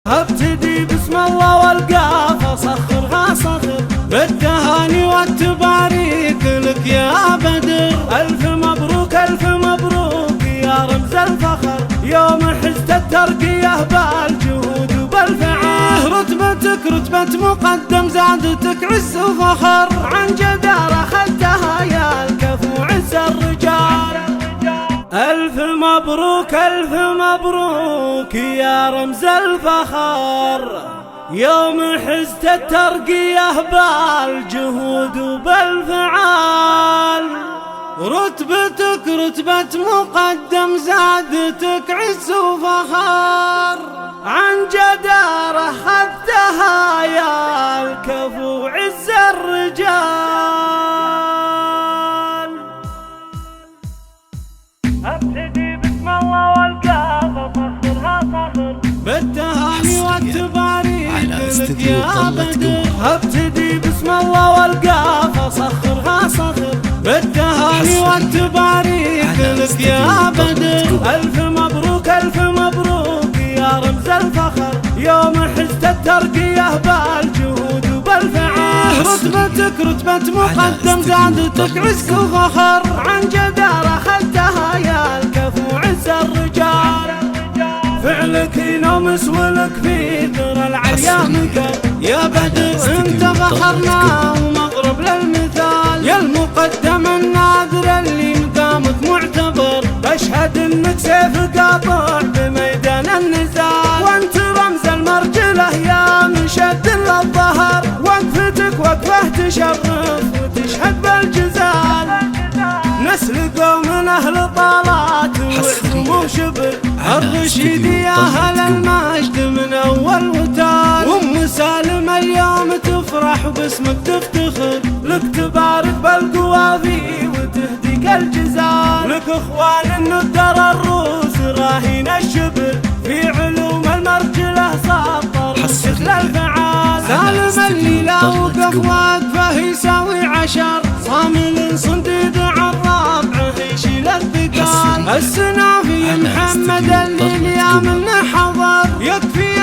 ابتدي بسم الله والقاف اصخرها صخر بالتهاني والتباريك لك يا بدر. الف مبروك الف مبروك يا رمز الفخر، يوم حزت الترقيه بالجهود وبالفعال. رتبتك رتبة مقدم زادتك عز وفخر، عن جدارة خلتها يا الكفو عز الرجال. ألف مبروك ألف مبروك يا رمز الفخر، يوم حزت الترقيه بالجهود وبالفعال. رتبتك رتبة مقدم زادتك عز وفخر، عن جدارة خذتها يا الكفو عز الرجال. ابتدي بسم الله والقاف اصخرها صخر بالتهاني والتباريك لك يا بدر. ابتدي بسم الله والقاف اصخرها صخر بالتهاني والتباريك لك يا بدر. الف مبروك الف مبروك يا رمز الفخر، يوم حزت الترقيه بالجهود وبالفعال. رتبتك رتبة مقدم زادتك عز وفخر، عن جدارة خلتها يا الكفو عز الرجال. فعلك ينومس ولك في ذرى العليا مكر، يا بدر انت فخرنا ومغرب للمثال. يا المقدم النادر اللي مقامك معتبر، بشهد انك سيف قاطع بميدان النزال. وانت رمز المرجله يا مشد للظهر، وقفتك وقفه تشرف وتشهد بالجزال. نسل قوم اهل طالات وعزم وشبر، الرشيد يا اهل المجد من اول وتال. ام سالم اليوم تفرح وباسمك تفتخر، لك تبارك بالقوافي وتهديك الجزال. لك اخوان الندر الروس راهين الشبر، في علوم المرجله سطر مثل الفعال. سالم اللي لا وقف وقفه يساوي عشر، صامل صنديد عالرابع يشيل الثقال. السنافي محمد اللي اليوم حضر، يكفي